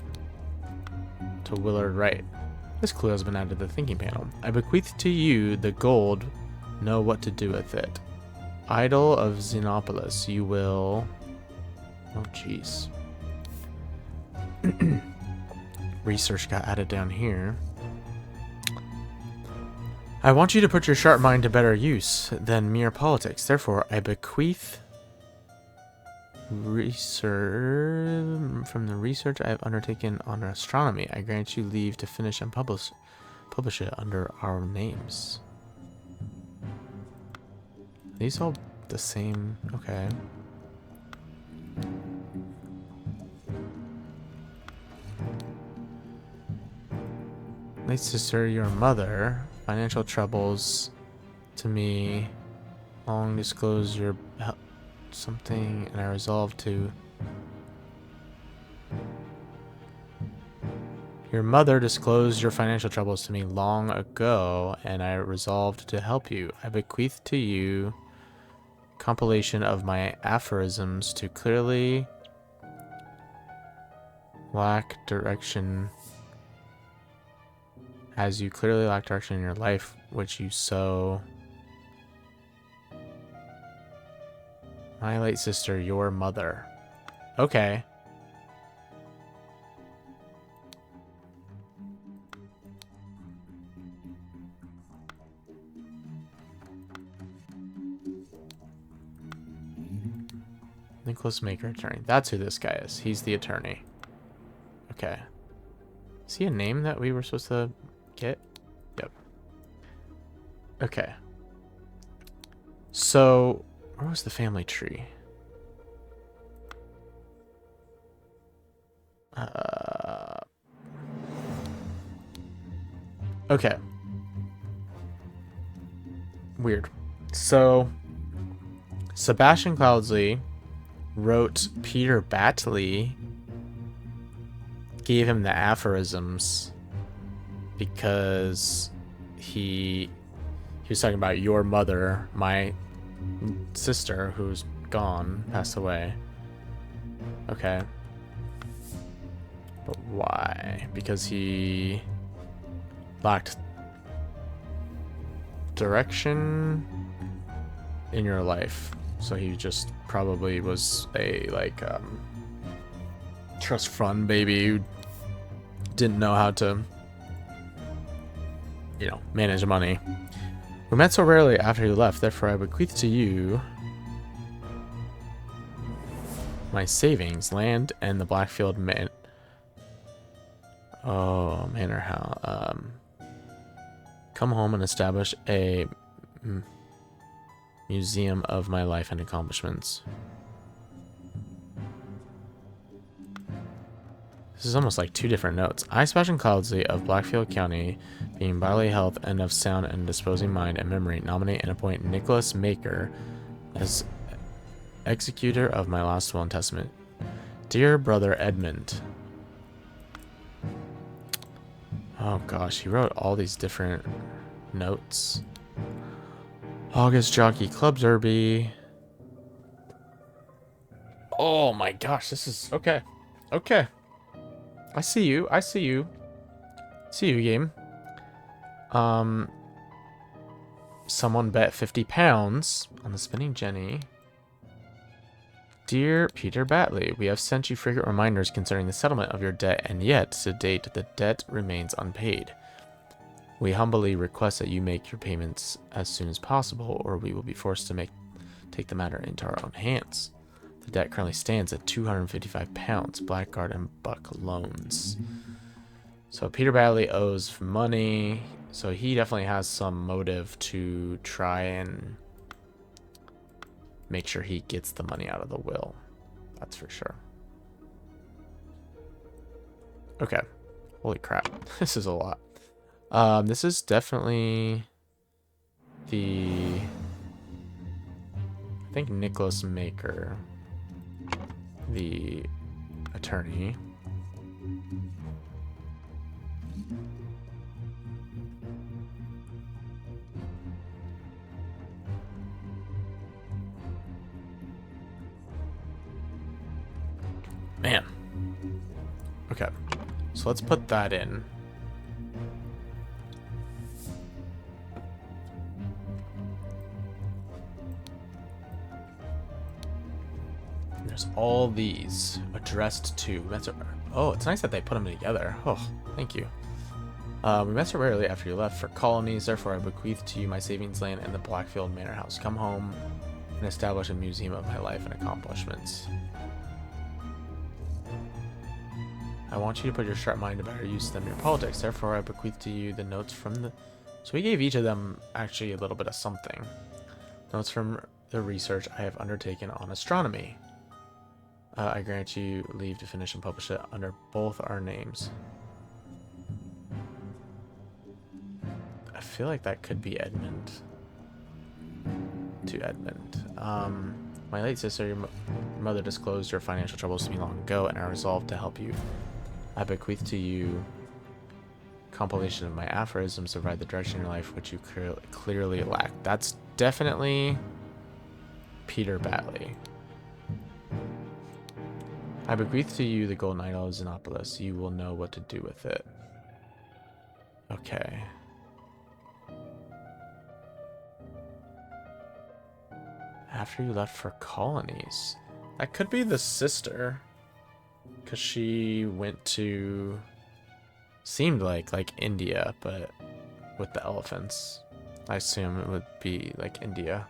to Willard Wright. This clue has been added to the thinking panel. I bequeath to you the gold. Know what to do with it. Idol of Xenopolis. You will... Oh, jeez. Research got added down here. I want you to put your sharp mind to better use than mere politics. Therefore, I bequeath research from the research I have undertaken on astronomy. I grant you leave to finish and publish it under our names. Are these all the same? Okay. Late sister, your mother. Financial troubles to me. Long disclose your something, and I resolve to. Your mother disclosed your financial troubles to me long ago, and I resolved to help you. I bequeath to you compilation of my aphorisms to clearly lack direction. As you clearly lack direction in your life, which you sow. My late sister, your mother. Okay. Nicholas Maker, attorney. That's who this guy is. He's the attorney. Okay. Is he a name that we were supposed to get? Yep. Okay. So, where was the family tree? Okay. Weird. So, Sebastian Cloudsley wrote Peter Batley, gave him the aphorisms because he was talking about your mother, my sister who's gone, passed away. Okay. But why? Because he lacked direction in your life. So he just probably was a trust fund baby who didn't know how to, manage money. We met so rarely after you left, therefore I bequeath to you my savings, land, and the Blackfield Manor House. Come home and establish a museum of my life and accomplishments. This is almost like two different notes. I, Sebastian Cloudsley of Blackfield County, being bodily health and of sound and disposing mind and memory, nominate and appoint Nicholas Maker as executor of my last will and testament. Dear brother Edmund. Oh gosh, he wrote all these different notes. August Jockey Club Derby. Oh my gosh, this is okay. Okay. I see you. I see you. See you, game. Someone bet 50 pounds on the Spinning Jenny. Dear Peter Batley, we have sent you frequent reminders concerning the settlement of your debt, and yet, to date, the debt remains unpaid. We humbly request that you make your payments as soon as possible, or we will be forced to take the matter into our own hands. The debt currently stands at 255 pounds, Blackguard and Buck loans. So Peter Batley owes money, so he definitely has some motive to try and make sure he gets the money out of the will. That's for sure. Okay. Holy crap. This is a lot. This is definitely I think Nicholas Maker, the attorney. Man. Okay. So let's put that in. There's all these addressed to. That's Oh, it's nice that they put them together. Oh, thank you. We met so rarely after you left for colonies, therefore I bequeath to you my savings land and the Blackfield Manor House. Come home and establish a museum of my life and accomplishments. I want you to put your sharp mind to better use than your politics, therefore I bequeath to you the notes from the... So we gave each of them actually a little bit of something. Notes from the research I have undertaken on astronomy. I grant you leave to finish and publish it under both our names. I feel like that could be Edmund. To Edmund. My late sister, your mother disclosed your financial troubles to me long ago, and I resolved to help you. I bequeath to you compilation of my aphorisms to provide the direction in your life which you clearly lack. That's definitely Peter Batley. I bequeath to you the golden idol of Xenopolis. You will know what to do with it. Okay. After you left for colonies. That could be the sister. Because she went to... Seemed like India, but with the elephants. I assume it would be like India.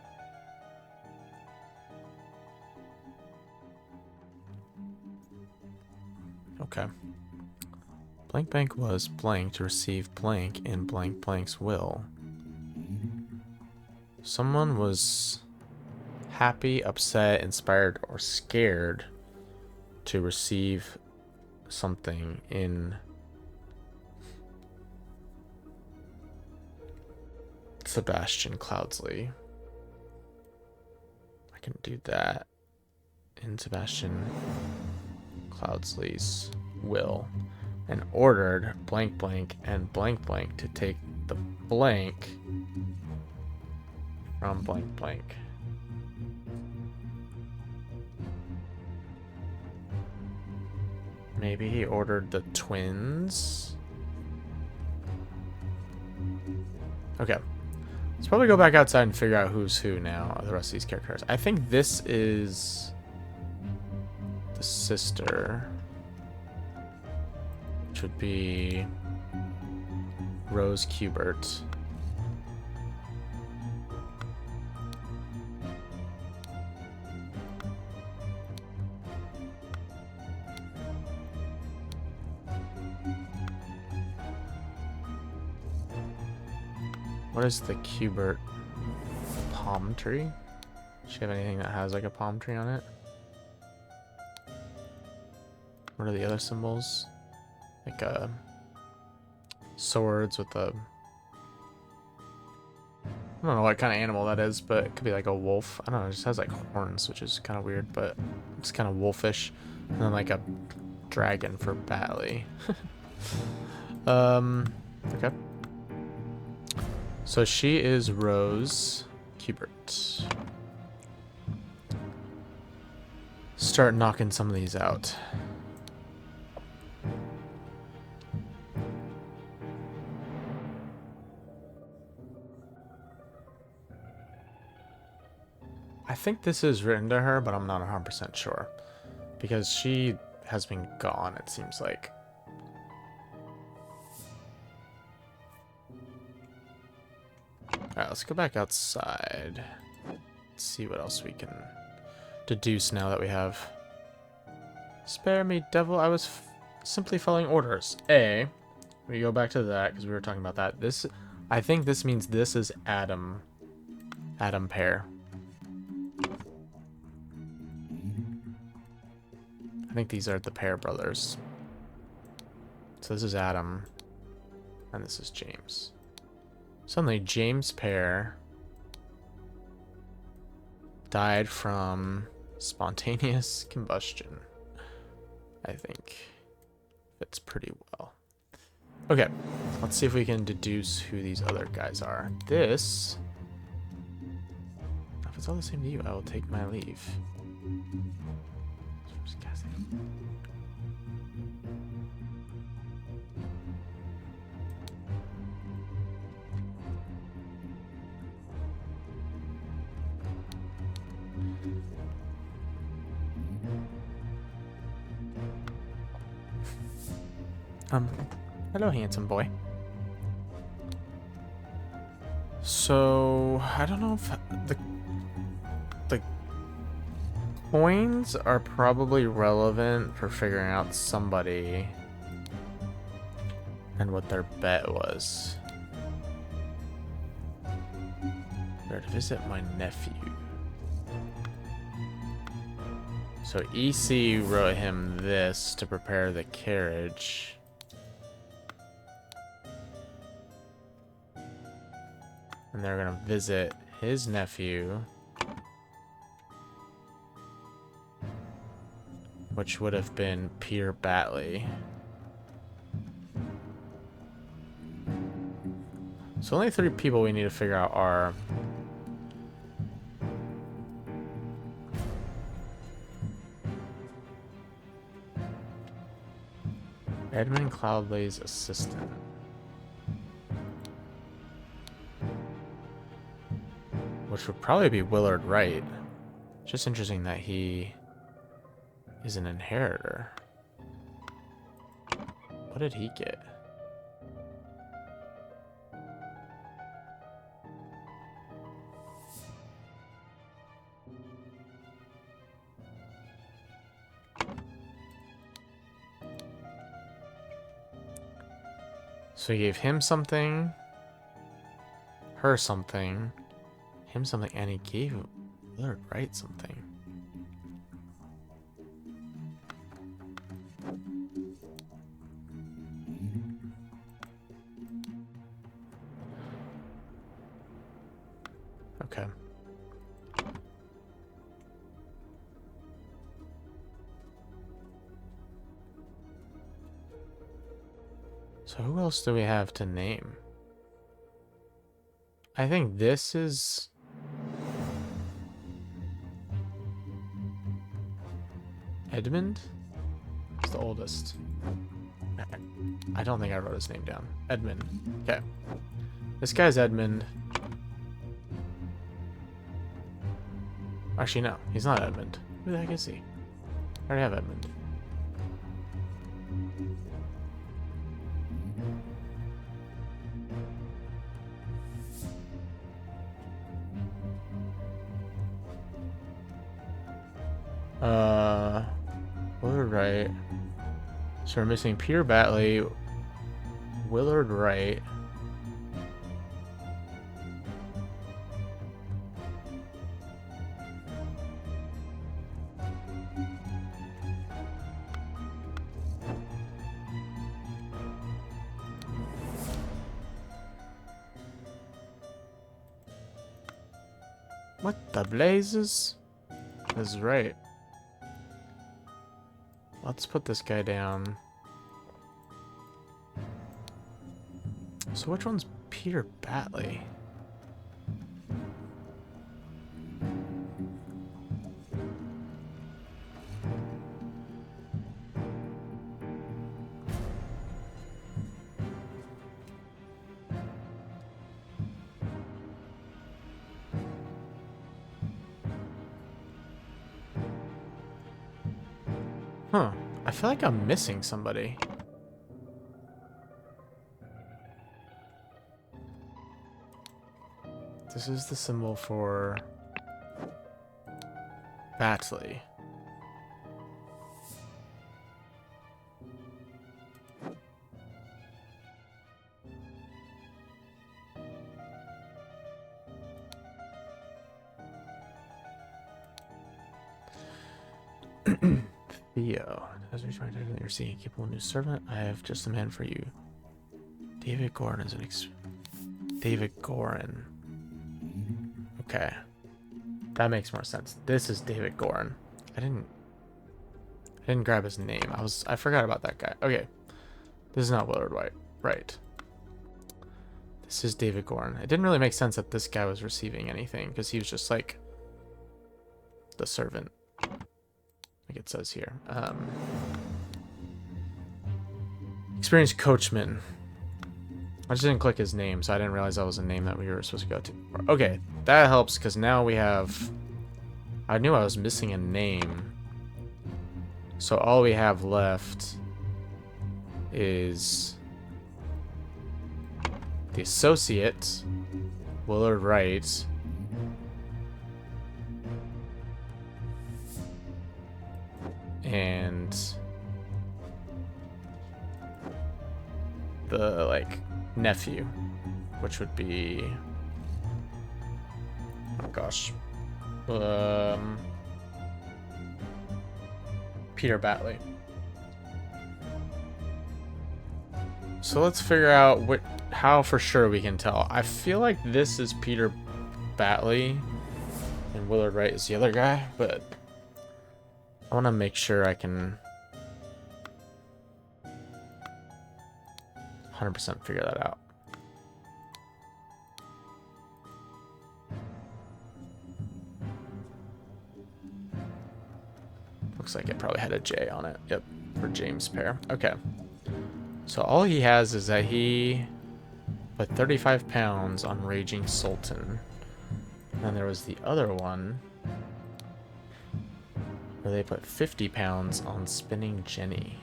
Okay. Blank blank was blank to receive blank in blank blank's will. Someone was happy, upset, inspired, or scared to receive something in Sebastian Cloudsley. I can do that in Sebastian Cloudsley's will, and ordered blank blank and blank blank to take the blank from blank blank. Maybe he ordered the twins. Okay. Let's probably go back outside and figure out who's who now, the rest of these characters. I think this is the sister, which would be Rose Kubert. What is the Kubert palm tree? Does she have anything that has like a palm tree on it? What are the other symbols? Like swords with a... I don't know what kind of animal that is, but it could be like a wolf. I don't know, it just has like horns, which is kind of weird, but it's kind of wolfish. And then like a dragon for Batley. Okay. So she is Rose Kubert. Start knocking some of these out. I think this is written to her, but I'm not 100% sure. Because she has been gone, it seems like. Alright, let's go back outside. Let's see what else we can deduce now that we have. Spare me, devil. I was simply following orders. We go back to that because we were talking about that. This, I think this means this is Adam. Adam Pear. I think these are the Pear brothers. So this is Adam. And this is James. Suddenly, James Pear died from spontaneous combustion. I think fits pretty well. Okay, let's see if we can deduce who these other guys are. This, if it's all the same to you, I will take my leave. Hello, handsome boy. So, I don't know if the coins are probably relevant for figuring out somebody and what their bet was. Where to visit my nephew. So EC wrote him this to prepare the carriage. And they're gonna visit his nephew, which would have been Peter Batley. So only 3 people we need to figure out are Edmund Cloudley's assistant. Which would probably be Willard Wright. Just interesting that he is an inheritor. What did he get? So he gave him something, her something, him something, and he gave Willard Wright something. Okay. So who else do we have to name? I think this is... Edmund? He's the oldest. I don't think I wrote his name down. Edmund. Okay. This guy's Edmund. Actually, no. He's not Edmund. Who the heck is he? I already have Edmund. Willard Wright. So we're missing Peter Batley, Willard Wright. What the blazes? This is right. Let's put this guy down. So which one's Peter Batley? Huh. I feel like I'm missing somebody. This is the symbol for Batley. Theo, as we try to you're seeing a capable new servant, I have just the man for you. David Gorin is an David Gorin. Okay. That makes more sense. This is David Gorin. I didn't grab his name. I forgot about that guy. Okay. This is not Willard Wright. Right. This is David Gorin. It didn't really make sense that this guy was receiving anything because he was just like the servant. Like it says here. Experienced coachman. I just didn't click his name, so I didn't realize that was a name that we were supposed to go to. Okay, that helps because now we have... I knew I was missing a name. So all we have left is the associate, Willard Wright. And the, like, nephew, which would be... Oh, gosh. Peter Batley. So let's figure out how for sure we can tell. I feel like this is Peter Batley and Willard Wright is the other guy, but I want to make sure I can 100% figure that out. Looks like it probably had a J on it. Yep, for James Pear. Okay. So all he has is that he put 35 pounds on Raging Sultan. And there was the other one where they put 50 pounds on Spinning Jenny.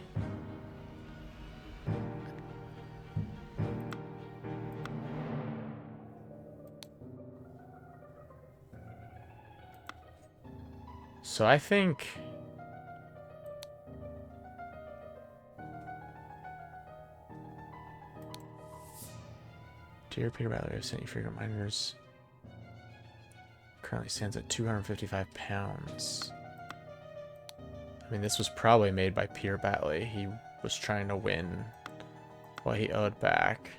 So I think... Dear Peter Batley, I've sent you for your reminders. Currently stands at 255 pounds. I mean, this was probably made by Peter Batley. He was trying to win what he owed back.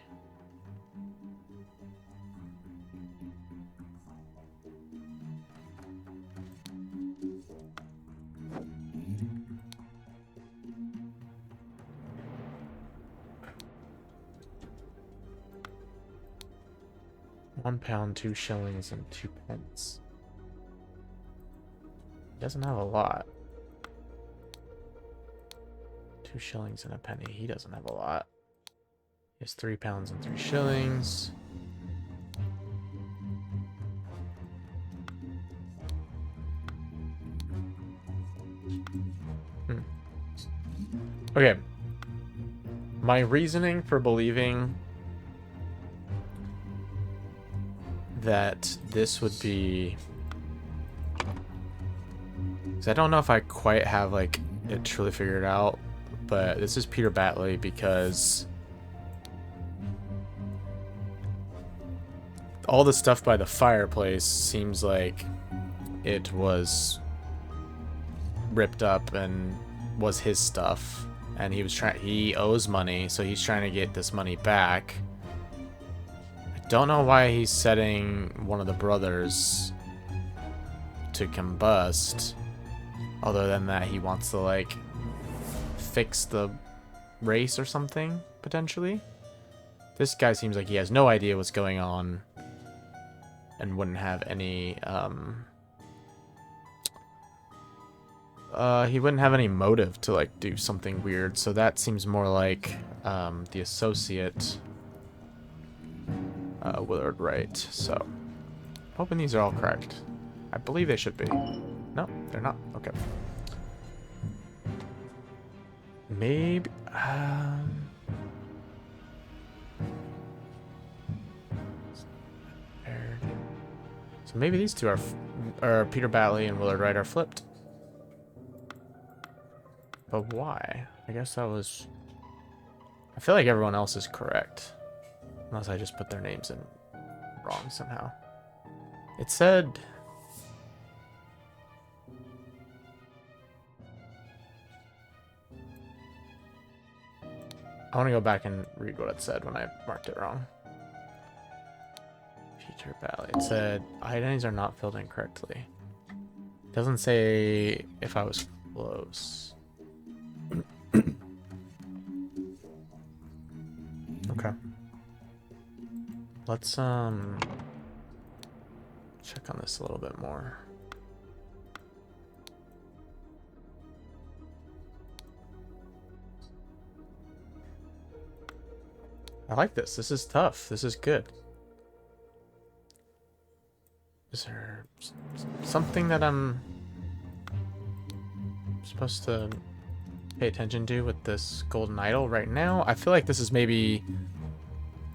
£1, 2 shillings, and 2 pence. He doesn't have a lot. 2 shillings and a penny. He doesn't have a lot. He has £3 and 3 shillings. Okay. My reasoning for believing that this would be... because I don't know if I quite have, like, it truly figured out, but this is Peter Batley because all the stuff by the fireplace seems like it was ripped up and was his stuff, and he owes money, so he's trying to get this money back. I don't know why he's setting one of the brothers to combust, other than that he wants to, like, fix the race or something, potentially. This guy seems like he has no idea what's going on and wouldn't have any, he wouldn't have any motive to, like, do something weird, so that seems more like, the associate, Willard Wright. So, hoping these are all correct. I believe they should be. No, they're not. Okay. Maybe, so maybe these two are Peter Batley and Willard Wright are flipped. But why? I guess that was... I feel like everyone else is correct. Unless I just put their names in wrong somehow. It said... I want to go back and read what it said when I marked it wrong. Peter Batley. It said, identities are not filled in correctly. It doesn't say if I was close. Okay. Let's check on this a little bit more. I like this. This is tough. This is good. Is there something that I'm supposed to pay attention to with this golden idol right now. I feel like this is maybe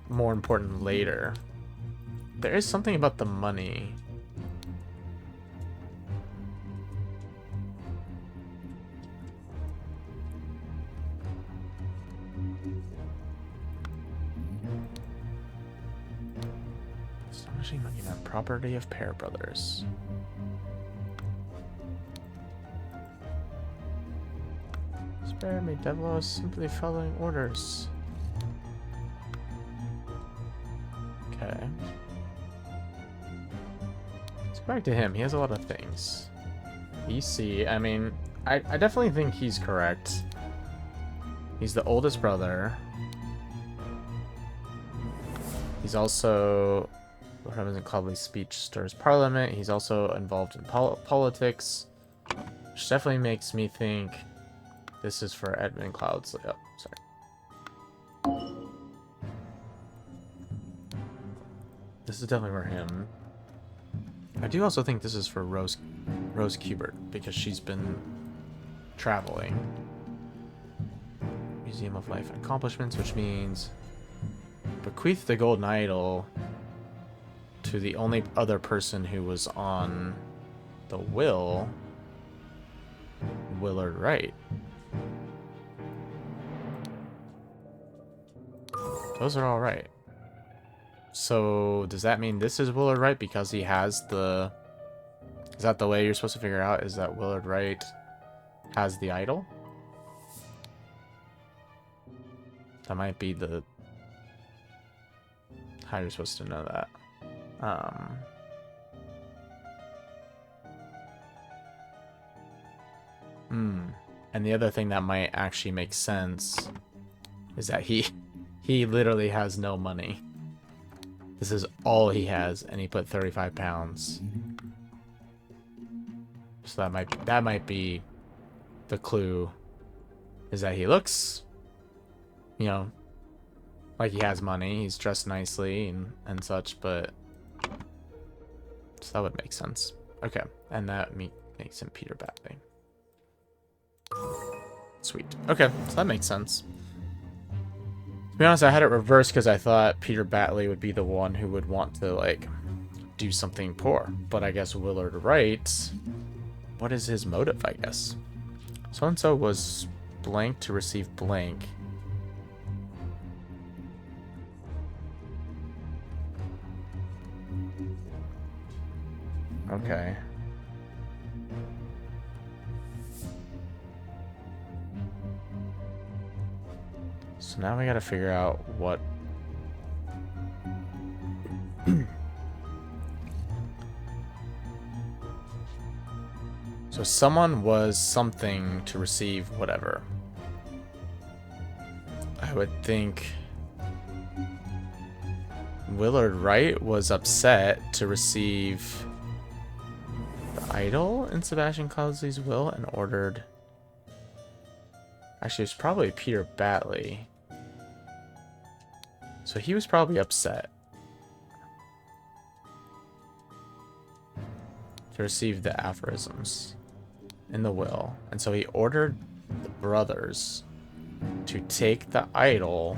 more important later. There is something about the money. Astonishing money map, property of Pear Brothers. Spare me, devil. I was simply following orders. Okay. Let's go back to him. He has a lot of things. EC, I mean, I definitely think he's correct. He's the oldest brother. He's also... What happens in Cloudley's speech stirs Parliament. He's also involved in politics. Which definitely makes me think this is for Edmund Cloudsley. Oh, sorry. This is definitely for him. I do also think this is for Rose Kubert, because she's been traveling. Museum of Life and Accomplishments, which means bequeath the golden idol to the only other person who was on the will, Willard Wright. Those are all right. So does that mean this is Willard Wright because he has the... Is that the way you're supposed to figure out? Is that Willard Wright has the idol? That might be the... How you're supposed to know that. And the other thing that might actually make sense is that he literally has no money. This is all he has, and he put 35 pounds. So that might be the clue, is that he looks, you know, like he has money. He's dressed nicely and such, but so that would make sense. Okay, and that makes him Peter Batley. Sweet. Okay, so that makes sense. To be honest, I had it reversed because I thought Peter Batley would be the one who would want to, like, do something poor. But I guess Willard Wright, what is his motive, I guess? So-and-so was blank to receive blank. Okay. So now we gotta figure out what... So someone was something to receive whatever. I would think Willard Wright was upset to receive the idol in Sebastian Cloudsley's will and ordered... Actually, it's probably Peter Batley. So he was probably upset to receive the aphorisms in the will. And so he ordered the brothers to take the idol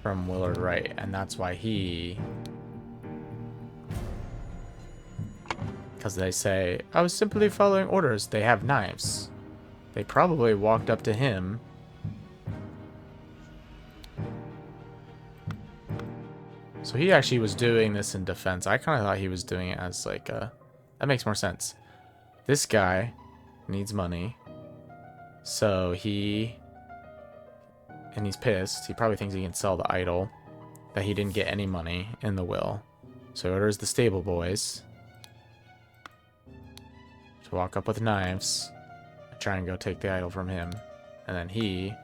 from Willard Wright. And that's why he... Because they say, I was simply following orders. They have knives. They probably walked up to him. So he actually was doing this in defense. I kind of thought he was doing it as like a... That makes more sense. This guy needs money. So he... And he's pissed. He probably thinks he can sell the idol. That he didn't get any money in the will. So he orders the stable boys to walk up with knives. Try and go take the idol from him. And then he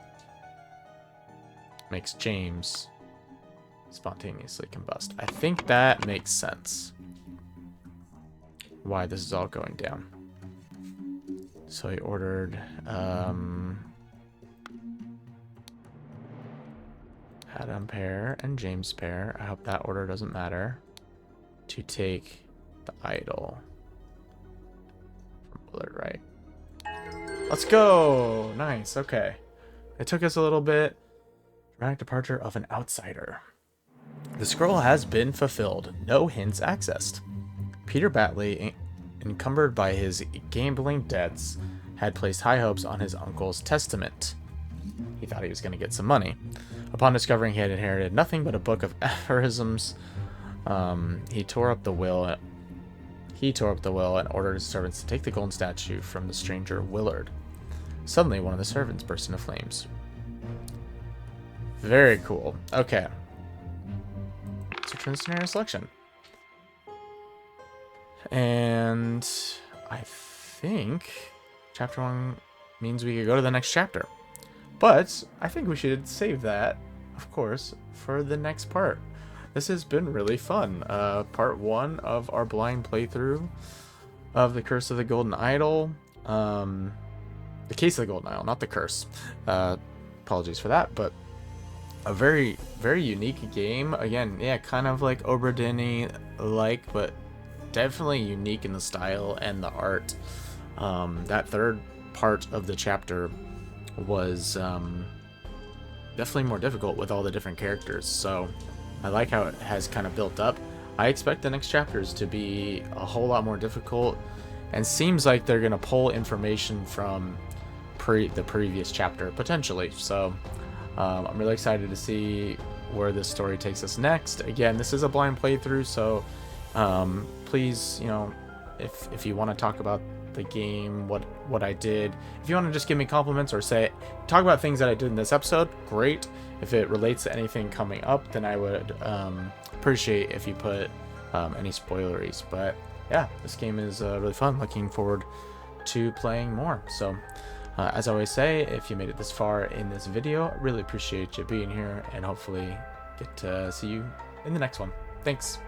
makes James spontaneously combust. I think that makes sense. Why this is all going down. So he ordered Adam Pear and James Pear, I hope that order doesn't matter, to take the idol from Willard Wright. Let's go. Nice. Okay. It took us a little bit. Dramatic departure of an outsider. The scroll has been fulfilled. No hints accessed. Peter Batley, encumbered by his gambling debts, had placed high hopes on his uncle's testament. He thought he was going to get some money. Upon discovering he had inherited nothing but a book of aphorisms, he tore up the will and ordered his servants to take the golden statue from the stranger Willard. Suddenly, one of the servants burst into flames. Very cool. Okay. Let's return to scenario selection. And I think chapter 1 means we could go to the next chapter. But I think we should save that, of course, for the next part. This has been really fun. Part 1 of our blind playthrough of The Curse of the Golden Idol. The Case of the Golden Idol, not The Curse. Apologies for that, but a very, very unique game. Again, yeah, kind of like Obra Dinn-like, but definitely unique in the style and the art. That third part of the chapter was definitely more difficult with all the different characters, so I like how it has kind of built up. I expect the next chapters to be a whole lot more difficult, and seems like they're going to pull information from the previous chapter, potentially. So I'm really excited to see where this story takes us next. Again, this is a blind playthrough, so please, you know, if you want to talk about the game, what I did, if you want to just give me compliments or talk about things that I did in this episode, great. If it relates to anything coming up, then I would appreciate if you put any spoileries. But yeah, this game is really fun. Looking forward to playing more. So as I always say, if you made it this far in this video, I really appreciate you being here, and hopefully get to see you in the next one. Thanks.